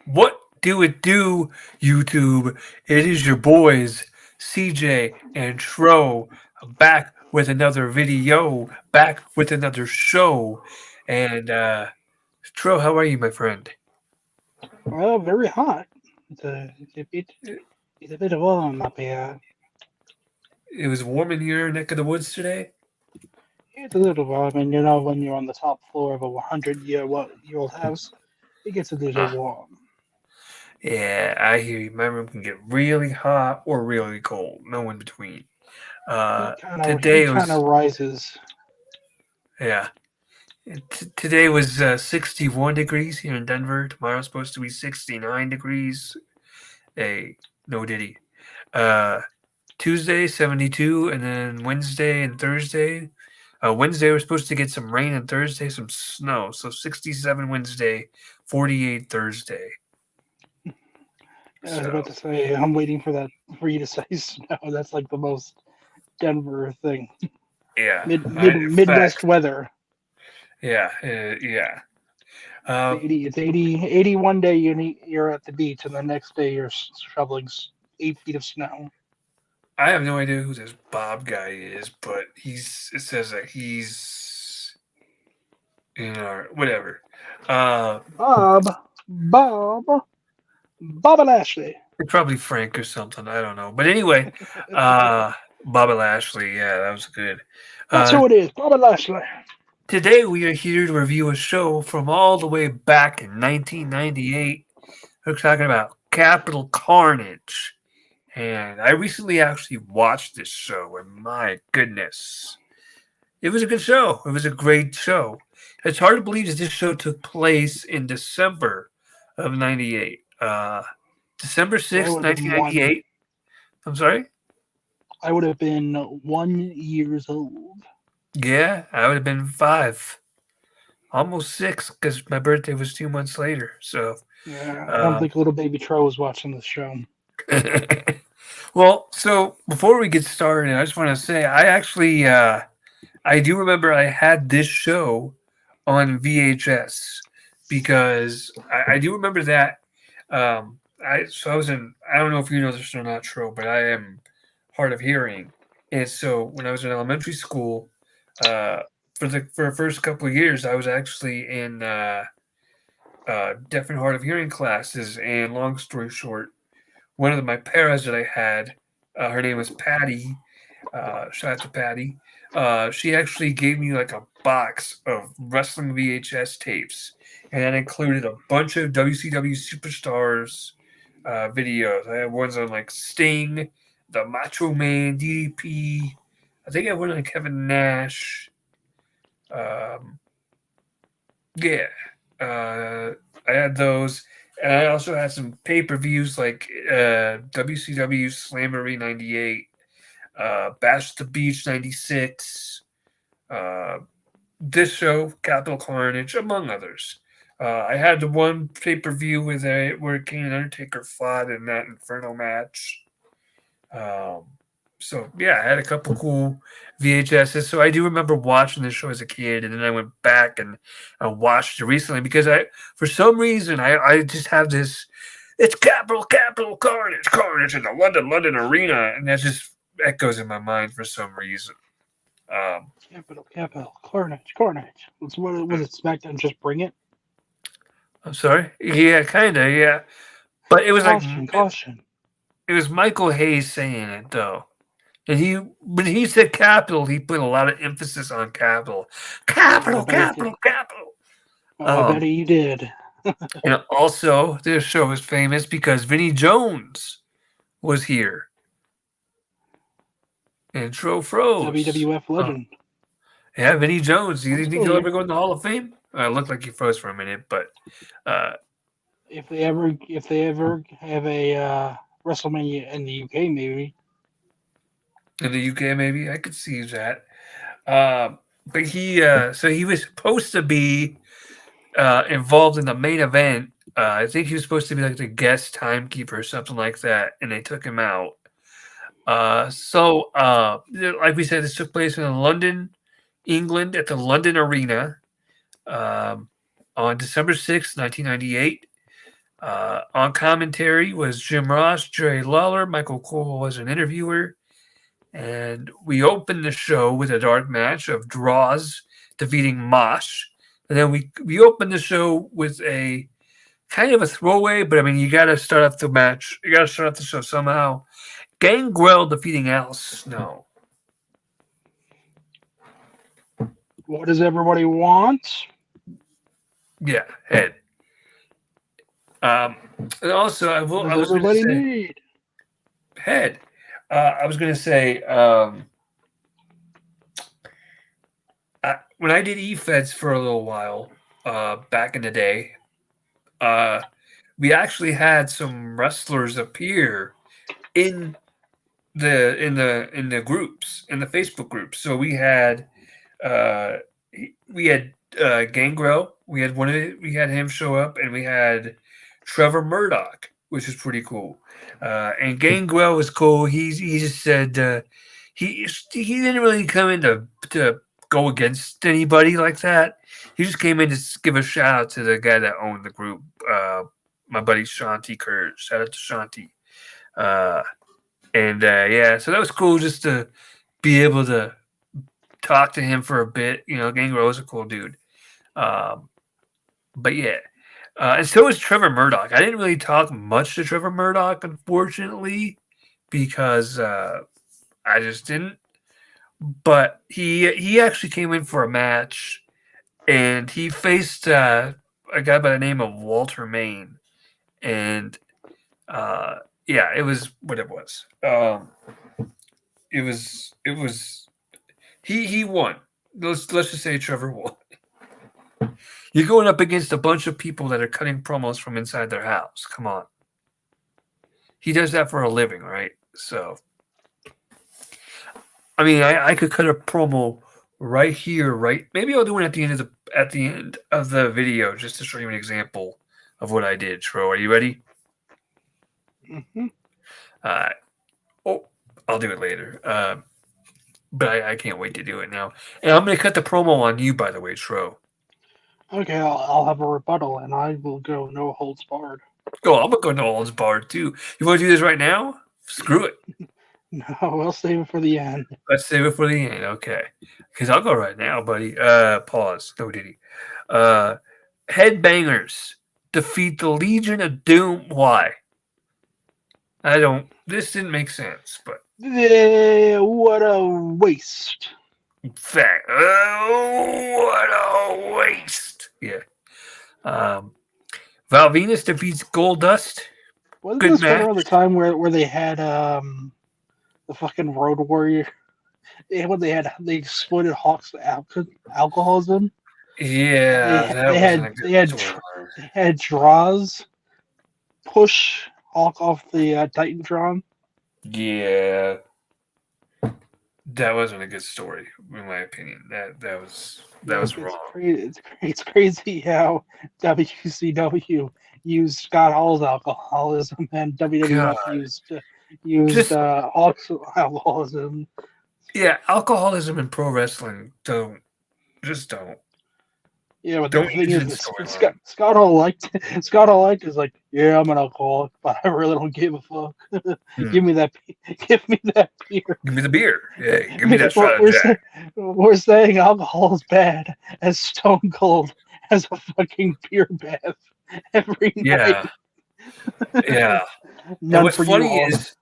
What do it do, YouTube? It is your boys, CJ and Tro, back with another video, back with another show. And, Tro, how are you, my friend? Very hot. It's a bit warm up here. It was warm in your neck of the woods today? It's a little warm, and when you're on the top floor of a 100-year old house, it gets a little Ah, warm. yeah, I hear you. My room can get really hot or really cold, no in between. Heat Today kind of was, rises. yeah, today was 61 degrees here in Denver. Tomorrow's supposed to be 69 degrees. Hey, no diddy. Uh, Tuesday 72, and then Wednesday and Thursday. Wednesday we're supposed to get some rain, and Thursday some snow. So 67 Wednesday, 48 Thursday. I was about So to say, I'm waiting for you to say snow. That's like the most Denver thing. yeah, Midwest facts. weather. Yeah, yeah. It's Uh, 80. It's 80. 80 one day you're at the beach, and the next day you're shoveling 8 feet of snow. I have no idea who this Bob guy is, but it says that he's in our whatever. Uh, Bob, Bob and Ashley. it's probably Frank or something. I don't know. But anyway, uh, Bobby Lashley. Yeah, that was good. That's Uh, who it is, Bob and Ashley. Today we are here to review a show from all the way back in 1998. We're talking about Capital Carnage. And I recently actually watched this show, and my goodness, it was a good show. It was a great show. It's hard to believe that this show took place in December of 98. So I December would have 6th, been one. 1998. I'm sorry? I would have been 1 years old. Yeah, I would have been 5. Almost 6, because my birthday was 2 months later. So, Yeah, I don't um, think little baby Tro was watching this show. well, so before we get started, I just want to say I do remember I had this show on VHS because I do remember that. I was in, I don't know if you know this or not, Tro, but I am hard of hearing, and so when I was in elementary school, uh, for the first couple of years, I was actually in deaf and hard of hearing classes. And long story short, one of my paras that I had, her name was Patty. Shout out to Patty. She actually gave me like a box of wrestling VHS tapes, and that included a bunch of WCW superstars videos. I had ones on like Sting, the Macho Man, DDP. I think I had one on Kevin Nash. Um, yeah, I had those, and I also had some pay per views like WCW Slamboree '98, Bash at the Beach '96, uh, this show Capital Carnage, among others. I had the one pay per view where Kane and Undertaker fought in that Inferno match. Um, so yeah, I had a couple cool VHSs. So I do remember watching this show as a kid, and then I went back and I watched it recently because for some reason, I just have this. It's Capital Carnage in the London Arena, and that just echoes in my mind for some reason. Um, Capital, Carnage. Was it SmackDown? Just bring it. I'm sorry. Yeah, kind of. Yeah, but it was like Caution, caution. it was Michael Hayes saying it though. And when he said capital, he put a lot of emphasis on capital. I Capital, bet he did. capital, capital. Oh, I bet he did. And also, this show is famous because Vinnie Jones was here and Tro froze. WWF legend. Yeah, Vinnie Jones. Do I'm you think still he'll here. ever go in the Hall of Fame? It looked like he froze for a minute, but uh, If they ever have a WrestleMania in the UK, maybe. in the UK, maybe I could see that. But so he was supposed to be involved in the main event. I think he was supposed to be like the guest timekeeper or something like that, and they took him out. Like we said, this took place in London, England, at the London Arena um, on December 6th, 1998. On commentary was Jim Ross, Jerry Lawler, Michael Cole was an interviewer, and we opened the show with a dark match of Draws defeating Mosh, and then we opened the show with a kind of a throwaway, but I mean you got to start off the match, you got to start off the show somehow. Gangrel defeating Al Snow. What does everybody want? Yeah, head. And also What I does was going to everybody say need? head. I was going to say when I did E-Feds for a little while back in the day, uh, we actually had some wrestlers appear in the groups, in the Facebook groups. So uh, we had Gangrel. We had him show up, and we had Trevor Murdoch, which was pretty cool. And Gangrel was cool. He just said he didn't really come in to go against anybody like that. He just came in to give a shout out to the guy that owned the group, my buddy Shanti Kurt. Shout out to Shanti. Uh, and yeah, so that was cool just to be able to talk to him for a bit. You know, Gangrel was a cool dude. Um, but yeah, and so was Trevor Murdoch. I didn't really talk much to Trevor Murdoch, unfortunately, because I just didn't. But he actually came in for a match, and he faced a guy by the name of Walter Main, and yeah, it was what it was. It was he won. Let's just say Trevor won. You're going up against a bunch of people that are cutting promos from inside their house. Come on. He does that for a living, right? So, I mean, I could cut a promo right here, right? Maybe I'll do it at the end of the video just to show you an example of what I did. Tro, are you ready? Mm-hmm. Uh, oh, I'll do it later. But I can't wait to do it now. And I'm going to cut the promo on you, by the way, Tro. Okay, I'll have a rebuttal, and I will go no holds barred. Oh, I'm going to go to Old's Bar, too. You want to do this right now? Screw it. No, we'll save it for the end. Let's save it for the end. Okay. Because I'll go right now, buddy. Pause. No diddy. Headbangers defeat the Legion of Doom. Why? This didn't make sense, but. What a waste. Fact. Oh, what a waste. Yeah. Val Venus defeats Goldust. Wasn't Good this right match. around the time where they had the fucking Road Warrior? They exploited Hawk's alcoholism. Yeah, that wasn't a good storyline. They had Draws push Hawk off the Titantron. Yeah. That wasn't a good story, in my opinion. That was wrong. It's crazy how WCW used Scott Hall's alcoholism and WWF God. used Hawk's alcoholism. Yeah, alcoholism in pro wrestling don't. Yeah, but Don't the thing use it is, in storyline. Scott Hall is like, yeah, I'm an alcoholic, but I really don't give a fuck. Give me that beer. Give me the beer. Yeah, give me that shot we're, of Jack. we're saying alcohol is bad, as Stone Cold has a fucking beer bath every Yeah, night. yeah. None And what's for funny you, is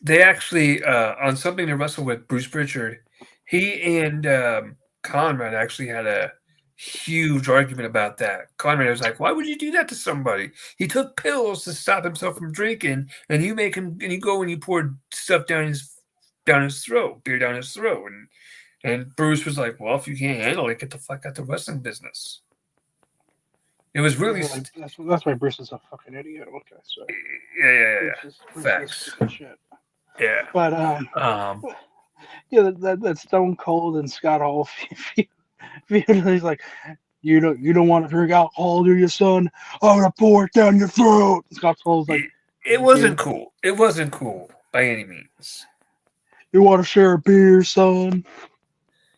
they actually on something to wrestle with Bruce Pritchard, he and Conrad actually had a huge argument about that. Conrad was like, "Why would you do that to somebody? He took pills to stop himself from drinking, and you make him and you go and you pour stuff down his throat, beer down his throat." And Bruce was like, "Well, if you can't handle it, get the fuck out the wrestling business." It was really that's why Bruce is a fucking idiot. Okay, so yeah. Bruce Facts. is stupid shit. Yeah. But yeah, that Stone Cold and Scott Hall he's like, you don't want to drink alcohol, do you, son? I'm gonna pour it down your throat. And Scott Hall's like, it wasn't cool. It wasn't cool by any means. you want to share a beer, son?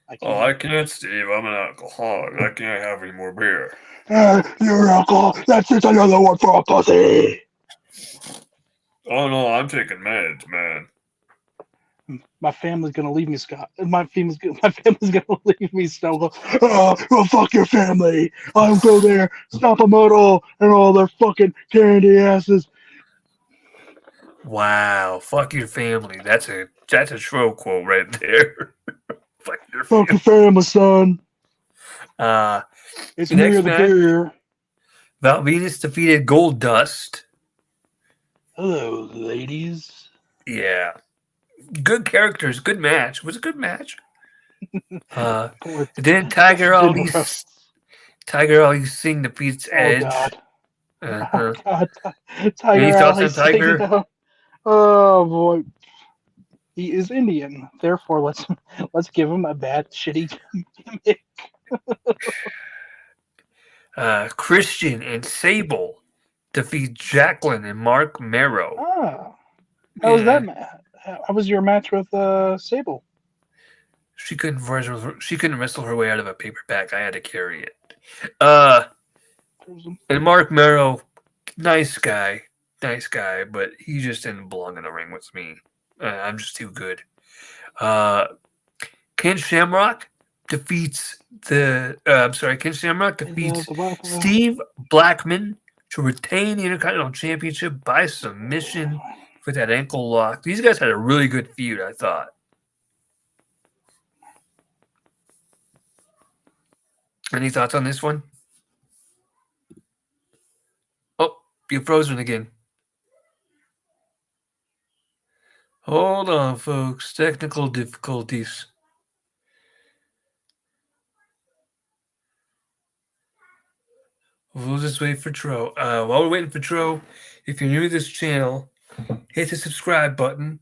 I can't, Steve. I'm an alcoholic. I can't have any more beer. You're alcohol. That's just another word for a pussy. Oh no, I'm taking meds, man. My family's gonna leave me, Scott. My family's gonna leave me, Snow. Well, fuck your family. I'll go there, stop them all, and all their fucking candy asses. Wow, fuck your family. That's a Tro quote right there. Fuck your Fuck your family. family, son. Uh, It's the me or next the match, beer. Val Venus defeated Gold Dust. Hello, ladies. Yeah, good characters, good match. It was a good match. Poor Then Jim Ross. Tiger Ali Singh defeats Oh Edge. God. Oh Uh-huh. God. Any Tiger thoughts Ali on singing Tiger? down. Oh boy. He is Indian. Therefore, let's give him a bad, shitty gimmick. Christian and Sable defeat Jacqueline and Mark Marrow. Ah, how was Yeah, that? How was your match with Sable? she couldn't wrestle her way out of a paper bag. I had to carry it. Uh, and Mark Marrow, nice guy, but he just didn't belong in the ring with me. I'm just too good. Uh, Ken Shamrock defeats Ken Shamrock defeats Steve Blackman to retain the Intercontinental Championship by submission with that ankle lock. These guys had a really good feud, I thought. Any thoughts on this one? Oh, you're frozen again. Hold on, folks. Technical difficulties. We'll just wait for Tro. While we're waiting for Tro, if you're new to this channel, hit the subscribe button,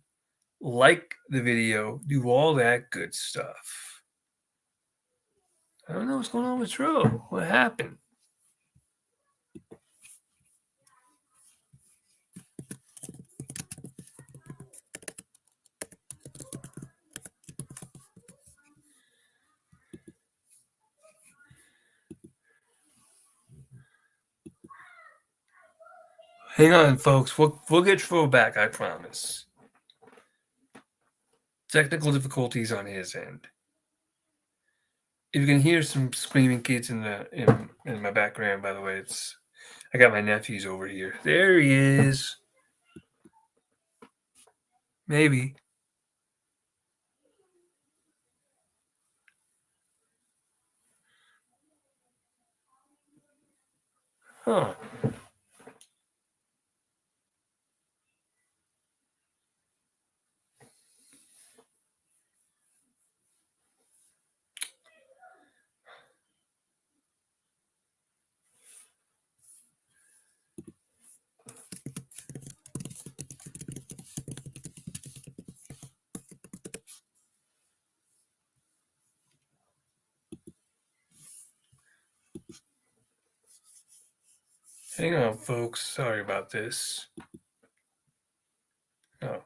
like the video, do all that good stuff. I don't know what's going on with Tro. What happened? Hang on, folks. We'll get Tro back, I promise. Technical difficulties on his end. If you can hear some screaming kids in my background, by the way, it's I got my nephews over here. There he is. Maybe. Huh. Hang on, folks. Sorry about this. Oh.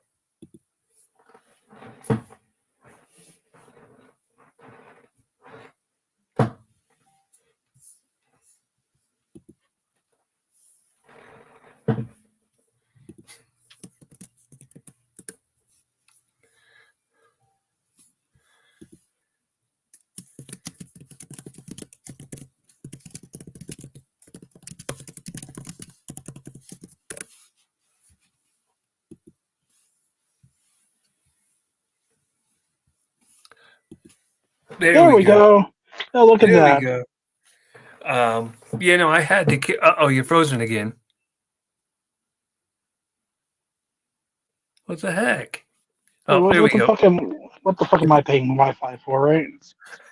There There we we go. go. Oh, look at There we that. go. I had to. Oh, you're frozen again. What the heck? Hey, Oh, there we go. what the fuck am I paying Wi-Fi for, right?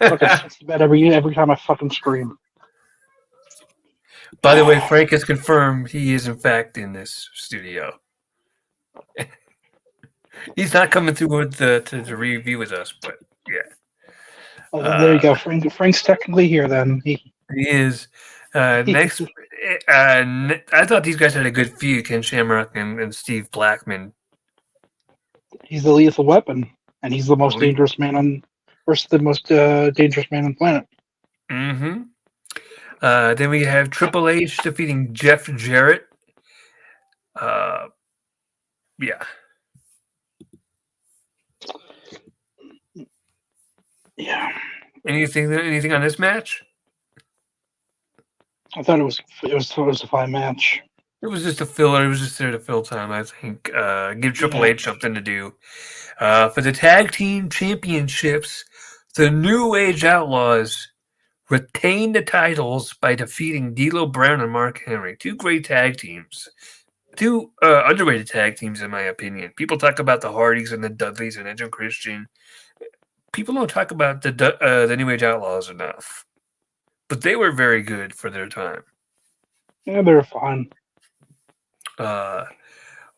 Fucking shits the bed every time I fucking stream. By the way, Frank has confirmed he is in fact in this studio. He's not coming through with to review with us, but yeah, Oh, there you go. Frank's technically here then. he is. Next, I thought these guys had a good feud, Ken Shamrock and Steve Blackman. He's the lethal weapon, and he's the most dangerous man on, versus the most dangerous man on the planet. Mm-hmm. Then we have Triple H defeating Jeff Jarrett. Uh, yeah. Yeah, Anything on this match? I thought it was a fine match. It was just a filler. It was just there to fill time, I think. Give Triple Yeah. H something to do. For the tag team championships, the New Age Outlaws retained the titles by defeating D'Lo Brown and Mark Henry. Two great tag teams. Two underrated tag teams, in my opinion. People talk about the Hardys and the Dudleys and Edge and Christian. People don't talk about the New Age Outlaws enough. But they were very good for their time. Yeah, they're fine.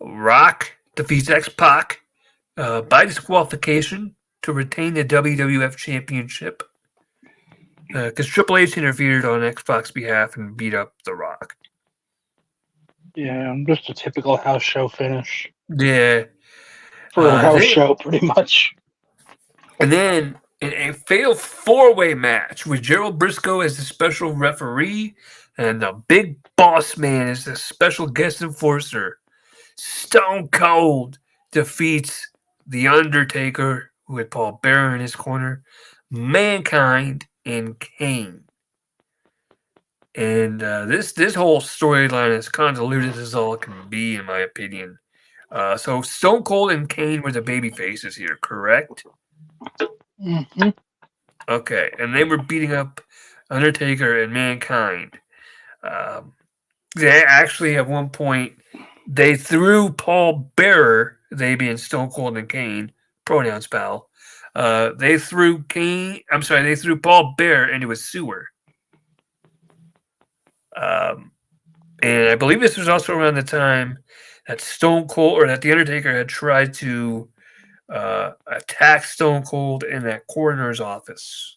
Rock defeats X-Pac by disqualification to retain the WWF Championship because Triple H interfered on X-Pac's behalf and beat up The Rock. Yeah, just a typical house show finish Yeah. for a house show, pretty much. And then in a fatal four-way match with Gerald Briscoe as the special referee and the Big Boss Man as the special guest enforcer, Stone Cold defeats The Undertaker, who had Paul Bearer in his corner, Mankind, and Kane. And this whole storyline is convoluted as all it can be, in my opinion. So Stone Cold and Kane were the baby faces here, correct? Mm-hmm. Okay, and they were beating up Undertaker and Mankind. They actually, at one point, they threw Paul Bearer, they being Stone Cold and Kane, pronouns pal. They threw they threw Paul Bearer into a sewer. And I believe this was also around the time that Stone Cold or that the Undertaker had tried to attack Stone Cold in that coroner's office.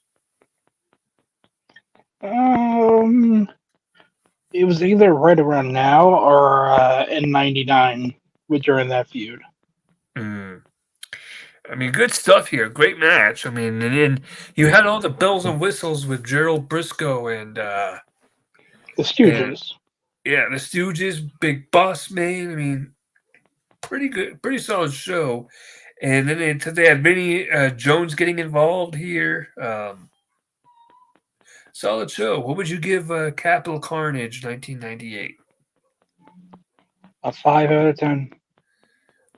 It was either right around now or in '99 during that feud. I mean, good stuff here. Great match. I mean, and then you had all the bells and whistles with Gerald Briscoe and the Stooges. Yeah, the Stooges, Big Boss Man. I mean, pretty good, pretty solid show. And then they had Vinny Jones getting involved here. Solid show. What would you give Capital Carnage 1998? A 5 out of 10.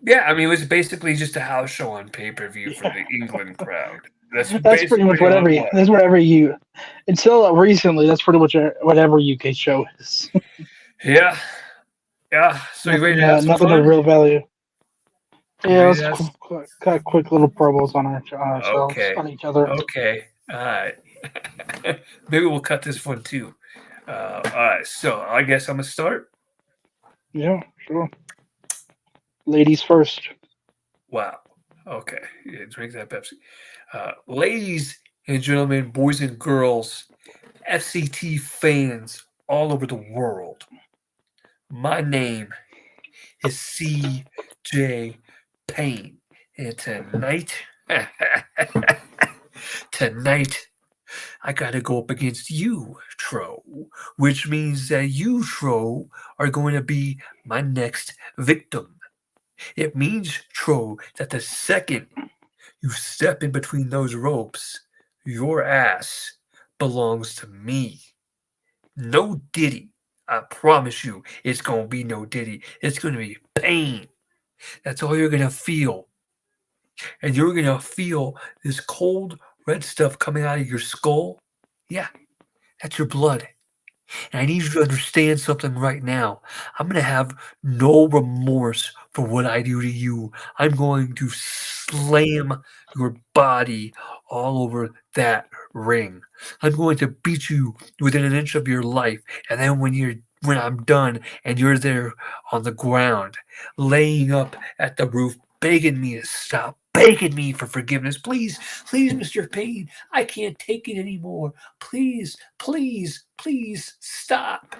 Yeah, I mean, it was basically just a house show on pay-per-view for the England crowd. That's pretty much whatever you. Until recently, that's pretty much whatever UK show is. Yeah. So you ready to have some nothing fun? of real value. Yeah, let's cut quick little promos on ourselves, on each other. Okay. All right. Maybe we'll cut this one too. All right. So I guess I'm gonna start. Yeah, sure. Ladies first. Wow. Okay. Yeah, drink that Pepsi. Ladies and gentlemen, boys and girls, FCT fans all over the world. My name is CJ Payne. And tonight, I gotta go up against you, Tro, which means that you, Tro, are going to be my next victim. It means, Tro, that the second you step in between those ropes, your ass belongs to me. No Diddy. I promise you, it's going to be no Diddy. It's going to be pain. That's all you're going to feel. And you're going to feel this cold red stuff coming out of your skull. Yeah, that's your blood. And I need you to understand something right now. I'm going to have no remorse for what I do to you. I'm going to slam your body all over that ring. I'm going to beat you within an inch of your life. And then when I'm done and you're there on the ground, laying up at the roof, begging me to stop, begging me for forgiveness. Please, Mr. Payne, I can't take it anymore. Please, stop.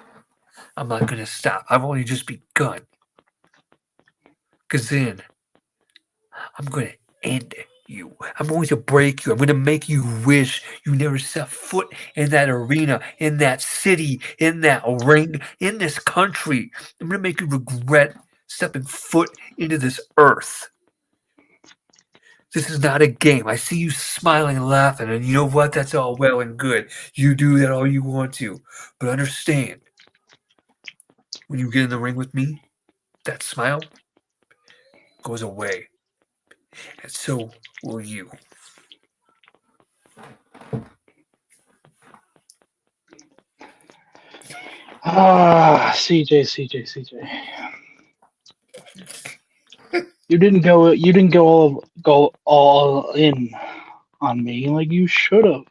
I'm not going to stop. I've only just begun. Because then I'm going to end you. I'm going to break you. I'm going to make you wish you never set foot in that arena, in that city, in that ring, in this country. I'm going to make you regret stepping foot into this earth. This is not a game. I see you smiling and laughing, and you know what? That's all well and good. You do that all you want to. But understand, when you get in the ring with me, that smile goes away. And so will you. CJ. You didn't go all in on me like you should have.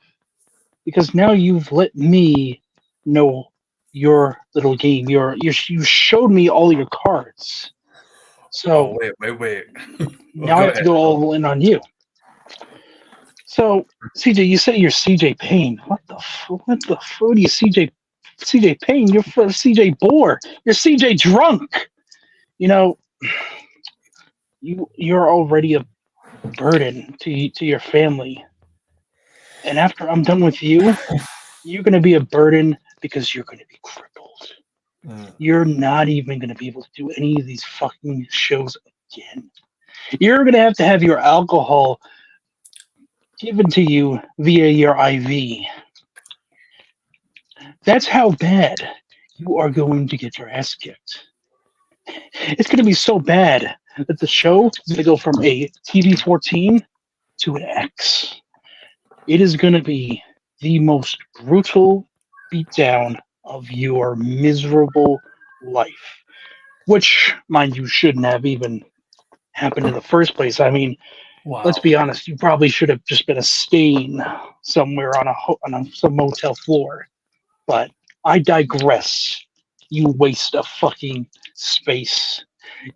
Because now you've let me know your little game. You showed me all your cards. So Oh, wait. Well, now I go have to ahead. go all in on you. So CJ, you say you're CJ Payne. What the food are you CJ Payne? You're for CJ Boar. You're CJ Drunk. You know, you're already a burden to your family. And after I'm done with you, you're gonna be a burden because you're gonna be crippled. Mm. You're not even gonna be able to do any of these fucking shows again. You're gonna have to have your alcohol given to you via your IV. That's how bad you are going to get your ass kicked. It's going to be so bad that the show is going to go from a TV 14 to an X. It is going to be the most brutal beatdown of your miserable life, which, mind you, shouldn't have even happened in the first place. I mean, let's Wow. be honest, you probably should have just been a stain somewhere on some motel floor. But I digress. You waste of fucking space.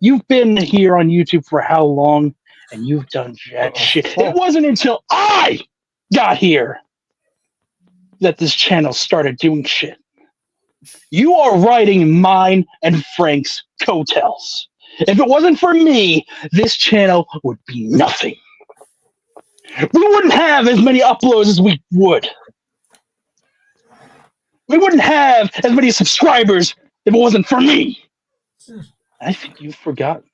You've been here on YouTube for how long? And you've done jack shit. It Oh, wasn't until I got here that this channel started doing shit. You are riding mine and Frank's coattails. If it wasn't for me, this channel would be nothing. We wouldn't have as many uploads as we would. We wouldn't have as many subscribers if it wasn't for me. I think you've forgotten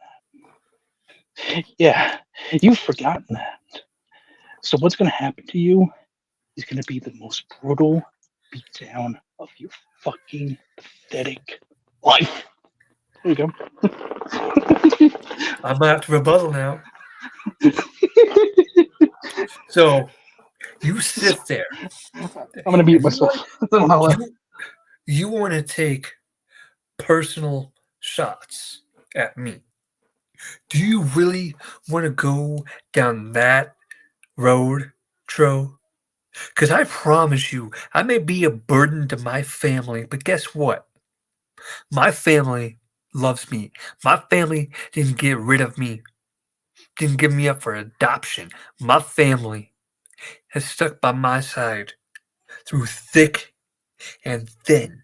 that. Yeah, you've forgotten that. So what's going to happen to you is going to be the most brutal beatdown of your fucking pathetic life. There you go. I'm gonna have to rebuttal now. So you sit there I'm going to beat and myself. I don't know how left. you want to take personal shots at me. Do you really want to go down that road, Tro? Because I promise you, I may be a burden to my family, but guess what? My family loves me. My family didn't get rid of me, didn't give me up for adoption. My family has stuck by my side through thick and thin.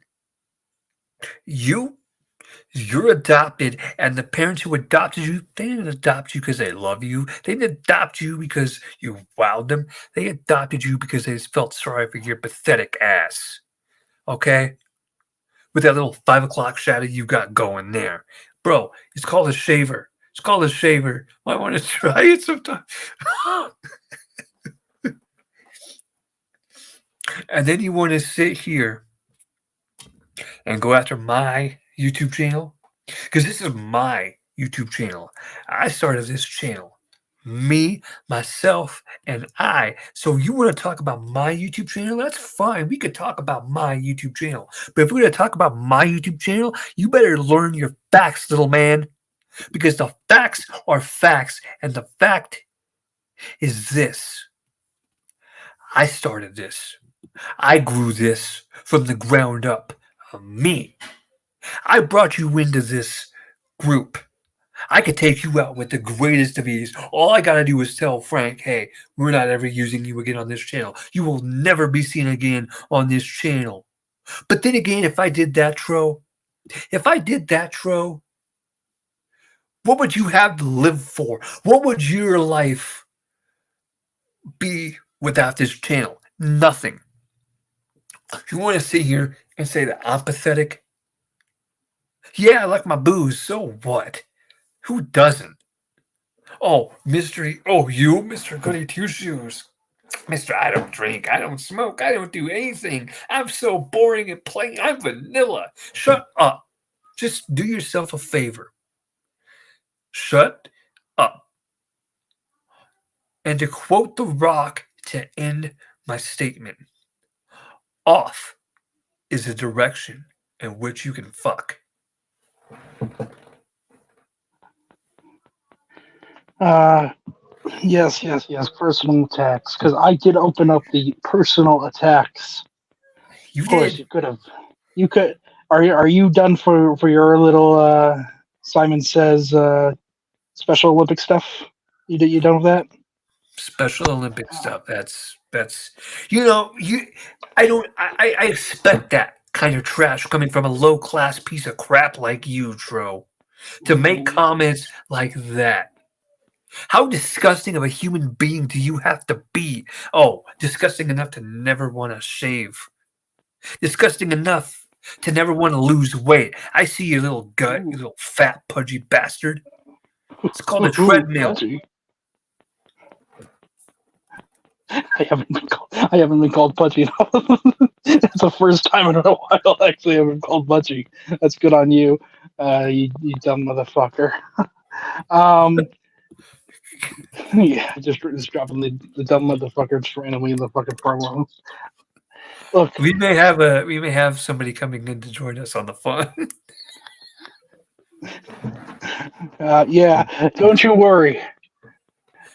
You You're adopted, and the parents who adopted you, they didn't adopt you because they love you. They didn't adopt you because you wowed them. They adopted you because they just felt sorry for your pathetic ass. Okay? With that little 5 o'clock shadow you got going there. Bro, it's called a shaver. It's called a shaver. Might want to try it sometime. And then you want to sit here and go after my YouTube channel? Because this is my YouTube channel. I started this channel. Me, myself, and I. So you want to talk about my YouTube channel? That's fine. We could talk about my YouTube channel. But if we're going to talk about my YouTube channel, you better learn your facts, little man. Because the facts are facts. And the fact is this. I started this. I grew this from the ground up. Me. I brought you into this group. I could take you out with the greatest of ease. All I gotta do is tell Frank, hey, we're not ever using you again on this channel. You will never be seen again on this channel. But then again, if I did that, Tro, what would you have to live for? What would your life be without this channel? Nothing. If you want to sit here and say that I'm pathetic, yeah, I like my booze. So what? Who doesn't? Oh, mystery. Oh, you, Mr. Goody Two Shoes. Mister, I don't drink. I don't smoke. I don't do anything. I'm so boring and plain. I'm vanilla. Shut up. Just do yourself a favor. Shut up. And to quote The Rock to end my statement, off is a direction in which you can fuck. Yes, yes, yes. Personal attacks, because I did open up the personal attacks. You Of course, did. you could have. You could. Are you done for your little Simon Says Special Olympic stuff? You done with that? Special Olympic stuff. That's you I expect that kind of trash coming from a low class piece of crap like you, Tro. To make comments like that. How disgusting of a human being do you have to be? Oh, disgusting enough to never want to shave. Disgusting enough to never want to lose weight. I see your little gut, you little fat, pudgy bastard. It's called a treadmill. Pudgy. I haven't been called pudgy. It's the first time in a while. Actually, I've been called pudgy. That's good on you, you dumb motherfucker. Um, yeah, just dropping the dumb motherfucker just randomly in the fucking promo. Look, We may have somebody coming in to join us on the phone. yeah, don't you worry.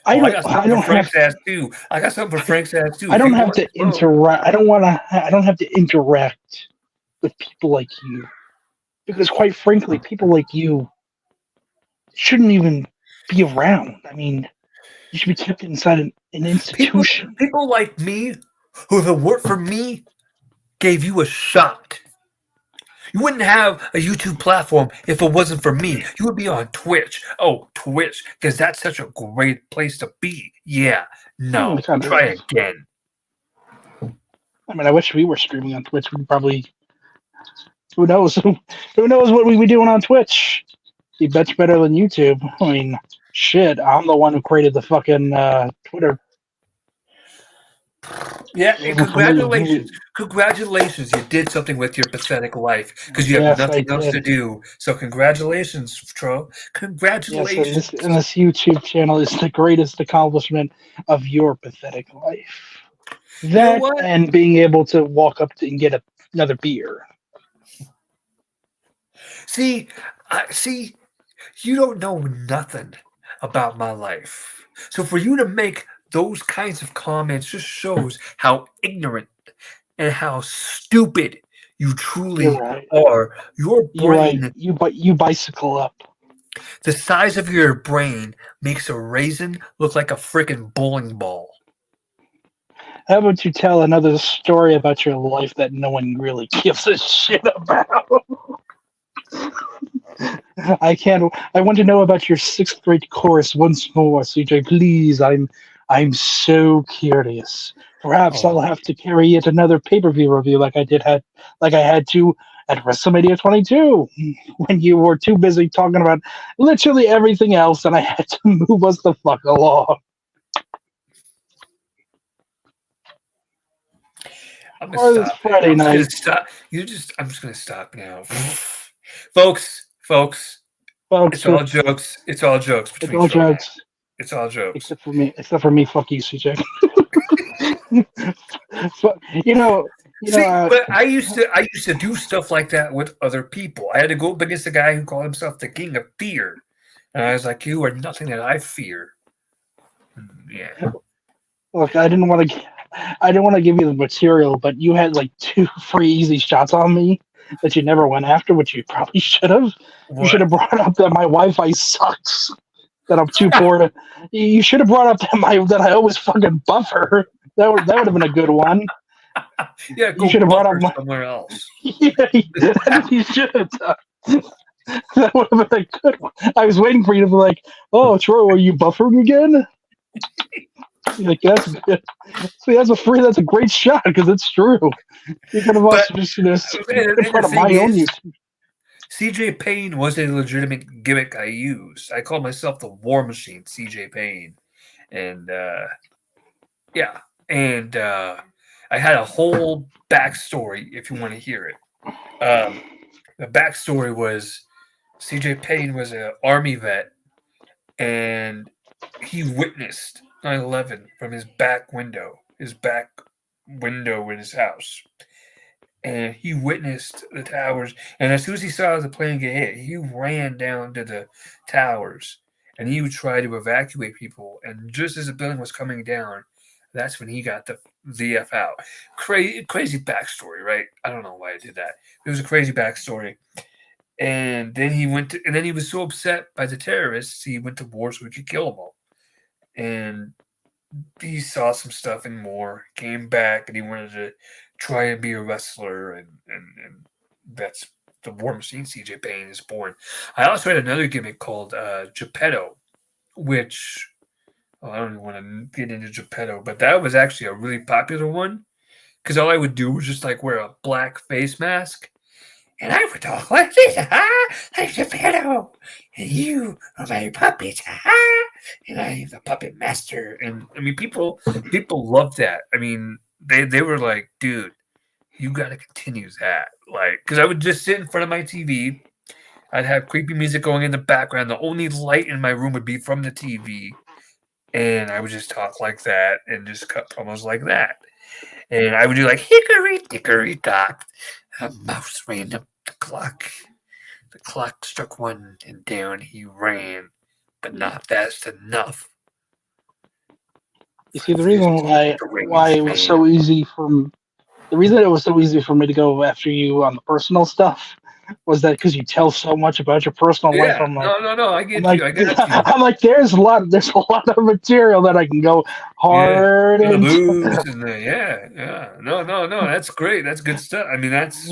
I Oh, I don't. got I something for don't have. Frank's ass too. I got something for Frank's ass too. I If don't you have want to the phone. interact. I don't want to. I don't have to interact with people like you because, quite frankly, people like you shouldn't even be around. I mean, you should be kept inside an People institution. people like me who have worked for me gave you a shot. You wouldn't have a YouTube platform if it wasn't for me. You would be on Twitch. Oh, Twitch, because that's such a great place to be. Yeah, no. It kind of Try is. again. I mean, I wish we were streaming on Twitch. We'd probably. Who knows? Who knows what we'd be doing on Twitch? Be much better than YouTube. I mean, shit. I'm the one who created the fucking Twitter. Yeah, It and wasn't for me. congratulations. Congratulations. You did something with your pathetic life because you have Yes, I nothing else to did. do. So congratulations, Tro. Yes, and Congratulations. this YouTube channel is the greatest accomplishment of your pathetic life. You know That what? and being able to walk up to and get another beer. See, see, you don't know nothing about my life. So for you to make those kinds of comments just shows how ignorant and how stupid you You're truly right. are. Your You're right. brain, You bicycle up. the size of your brain, makes a raisin look like a freaking bowling ball. How about you tell another story about your life that no one really gives a shit about? I can't. I want to know about your sixth grade course once more, CJ. Please, I'm so curious. Perhaps I'll Oh, have to carry yet another pay-per-view review like I had to at WrestleMania 22 when you were too busy talking about literally everything else, and I had to move us the fuck along. I'm gonna Or this stop. Friday I'm just gonna night, stop. I'm just gonna stop now, folks. folks. It's all jokes. It's all jokes It's between all Tro and I. jokes It's all jokes. except for me. Except for me. Fuck you, CJ. But, you know. You know. See, but I used to do stuff like that with other people. I had to go up against a guy who called himself the King of Fear, and I was like, "You are nothing that I fear." Yeah. Look, I didn't want to give you the material, but you had like two free easy shots on me that you never went after, which you probably should have. You should What? have brought up that my Wi-Fi sucks. That I'm too poor to. You should have brought up that I always fucking buffer. That would have been a good one. Yeah, You go should have brought up buffer my. somewhere else. Yeah, that's what you should have done. That would have been a good one. I was waiting for you to be like, "Oh, Troy, are you buffering again?" Like that's good. See, that's a great shot because it's true. You could have But also just in and the front of thing my own is, YouTube. CJ Payne was a legitimate gimmick I used. I called myself the War Machine, CJ Payne, and yeah, and I had a whole backstory if you want to hear it. The backstory was CJ Payne was an army vet, and he witnessed 9/11 from his back window in his house. And he witnessed the towers. And as soon as he saw the plane get hit, he ran down to the towers and he would try to evacuate people. And just as the building was coming down, that's when he got the F out. Crazy backstory, right? I don't know why I did that. It was a crazy backstory. And then and then he was so upset by the terrorists, he went to war so he could kill them all. And he saw some stuff and more, came back, and he wanted to try and be a wrestler, and that's the War Machine CJ Payne is born. I also had another gimmick called Geppetto, which I don't even want to get into Geppetto, but that was actually a really popular one because all I would do was just like wear a black face mask. And I would talk like this, I'm Geppetto, and you are my puppet, and I'm the puppet master. And I mean, people loved that. I mean, they were like, dude, you got to continue that, like, because I would just sit in front of my TV. I'd have creepy music going in the background. The only light in my room would be from the TV, and I would just talk like that and just cut promos like that. And I would do like hickory dickory dock. A mouse ran up the clock. The clock struck one, and down he ran, but not fast enough. You see, the reason why it was so easy the reason it was so easy for me to go after you on the personal stuff was that because you tell so much about your personal life. Yeah, I'm like, no, I get you. I got you. I'm like, there's a lot of material that I can go Yeah, hard the into. moves and yeah. No, that's great. That's good stuff. I mean, that's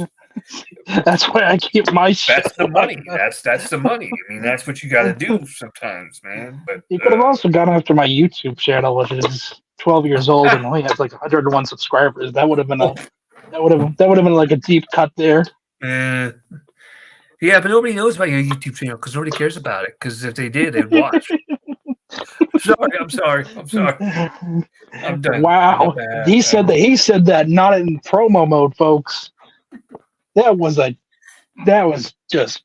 why I keep my shit. the money. That's the money. I mean, that's what you got to do sometimes, man. But You could have also gone after my YouTube channel, which is 12 years old and only has like 101 subscribers. That would have been like a deep cut there. Yeah, but nobody knows about your YouTube channel because nobody cares about it. Because if they did, they'd watch. I'm sorry. I'm done. Wow, he said that not in promo mode, folks. That was just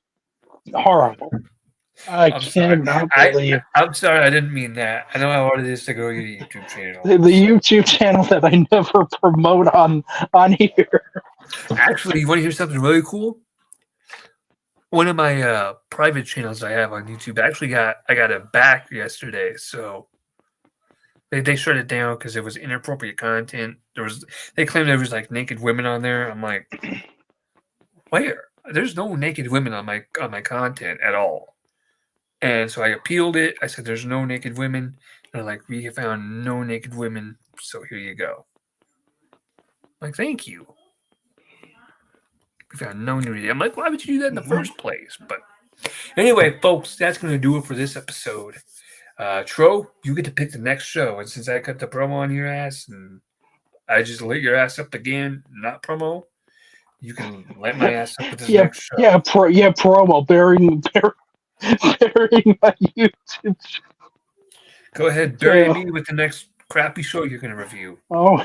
horrible. I cannot believe. I'm sorry, I didn't mean that. I know how hard it is to grow your YouTube channel. The YouTube channel that I never promote on here. Actually, you want to hear something really cool? One of my private channels I have on YouTube I got it back yesterday. So they shut it down because it was inappropriate content. They claimed there was like naked women on there. I'm like, where? There's no naked women on my content at all. And so I appealed it. I said, "There's no naked women." And they're like, "We have found no naked women, so here you go." I'm like, thank you. We found no nudity. I'm like, why would you do that in the first place? But anyway, folks, that's going to do it for this episode. Tro, you get to pick the next show. And since I cut the promo on your ass and I just lit your ass up again, not promo, you can light my ass up with this next show. Promo. Burying my YouTube. Go ahead, bury me with the next crappy show you're going to review. Oh,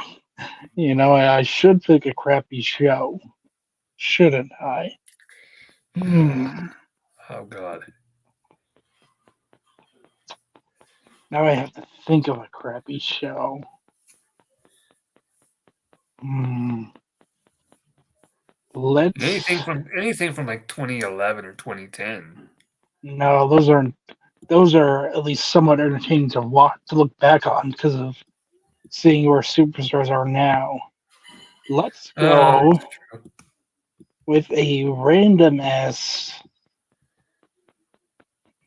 I should pick a crappy show, shouldn't I? Oh, God. Now I have to think of a crappy show. Let's anything from like 2011 or 2010. No, those are at least somewhat entertaining to look back on because of seeing where superstars are now. Let's go with a random ass.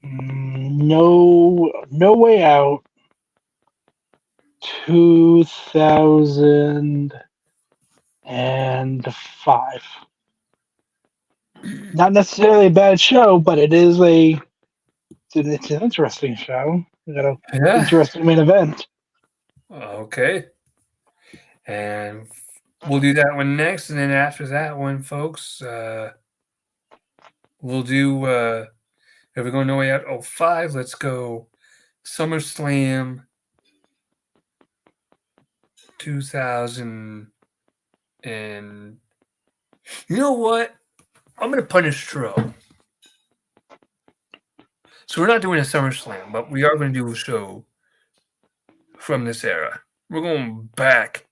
No Way Out 2005. Not necessarily a bad show, but it's an interesting show. Got an interesting main event. Okay. And we'll do that one next. And then after that one, folks, we'll do, if we're going No Way Out 05, let's go SummerSlam 2000. And you know what? I'm going to punish Tro. So we're not doing a SummerSlam, but we are going to do a show from this era. We're going back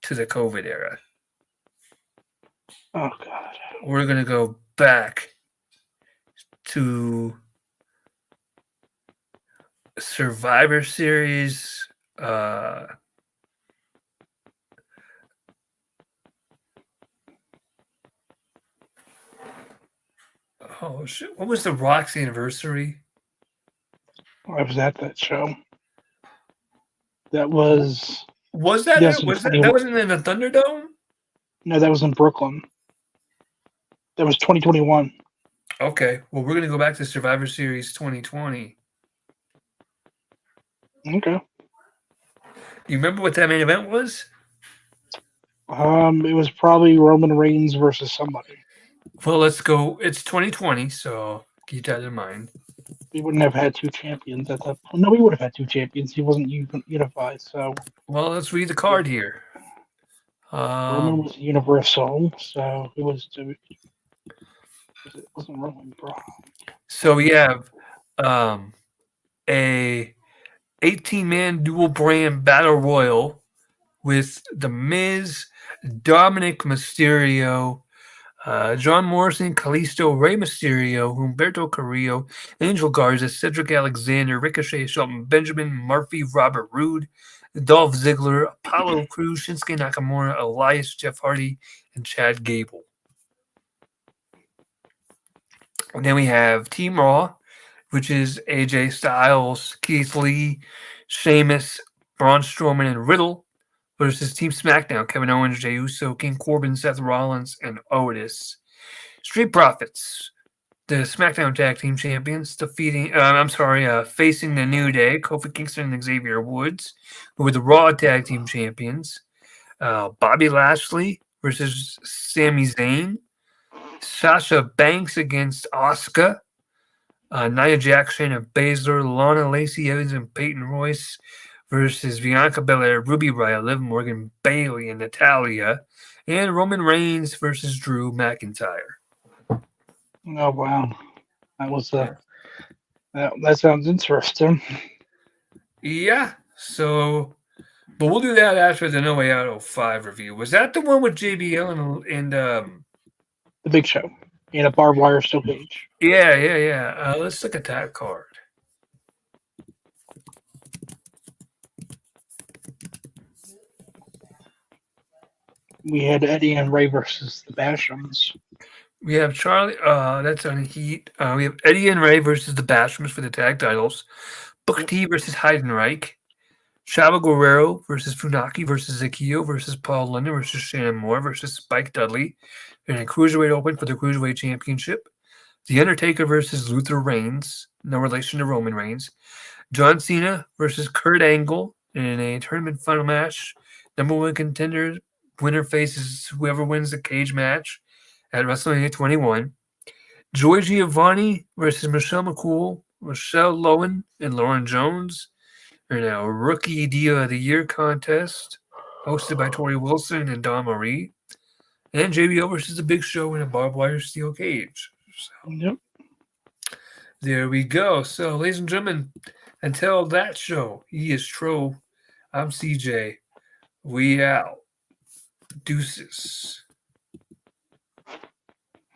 to the COVID era. Oh God. We're going to go back to Survivor Series. Oh shit! What was the Rock's anniversary? I was at that show. That was Was that it? Was that 2021. wasn't in the Thunderdome? No, that was in Brooklyn. That was 2021. Okay, well we're gonna go back to Survivor Series 2020. Okay. You remember what that main event was? It was probably Roman Reigns versus somebody. Well, let's go. It's 2020, so keep that in mind. We wouldn't have had two champions at that point. No, we would have had two champions. He wasn't unified, so Well, let's read the card here. Roman was universal, so it was. It wasn't Roman, bro. So we have a 18-man dual brand battle royal with The Miz, Dominic Mysterio, John Morrison, Kalisto, Rey Mysterio, Humberto Carrillo, Angel Garza, Cedric Alexander, Ricochet, Shelton Benjamin, Murphy, Robert Roode, Dolph Ziggler, Apollo Crews, Shinsuke Nakamura, Elias, Jeff Hardy, and Chad Gable. And then we have Team Raw, which is AJ Styles, Keith Lee, Sheamus, Braun Strowman, and Riddle versus Team SmackDown, Kevin Owens, Jey Uso, King Corbin, Seth Rollins, and Otis. Street Profits, the SmackDown Tag Team Champions, facing the New Day, Kofi Kingston and Xavier Woods, who were the Raw Tag Team Champions. Bobby Lashley versus Sami Zayn. Sasha Banks against Asuka. Nia Jax, Shayna Baszler, Lana Lacey Evans, and Peyton Royce versus Bianca Belair, Ruby Riott, Liv Morgan, Bayley, and Natalya. And Roman Reigns versus Drew McIntyre. Oh wow, that was that sounds interesting. Yeah, so, but we'll do that after the No Way Out 05 review. Was that the one with JBL and The Big Show in a barbed wire steel cage. Yeah. Let's look at that card. We had Eddie and Ray versus the Bashams. We have Charlie. That's on Heat. We have Eddie and Ray versus the Bashams for the tag titles. Booker T versus Heidenreich. Chavo Guerrero versus Funaki versus Zakio versus Paul London versus Shannon Moore versus Spike Dudley in a Cruiserweight Open for the Cruiserweight Championship. The Undertaker versus Luther Reigns, no relation to Roman Reigns. John Cena versus Kurt Angle in a tournament final match. Number one contender, winner faces whoever wins the cage match at WrestleMania 21. Joy Giovanni versus Michelle McCool, Michelle Lowen, and Lauren Jones in a Rookie Deal of the Year contest hosted by Tori Wilson and Dawn Marie. And JBL versus The Big Show in a barbed wire steel cage. So, yep. There we go. So, ladies and gentlemen, until that show, he is Tro. I'm CJ. We out. Deuces.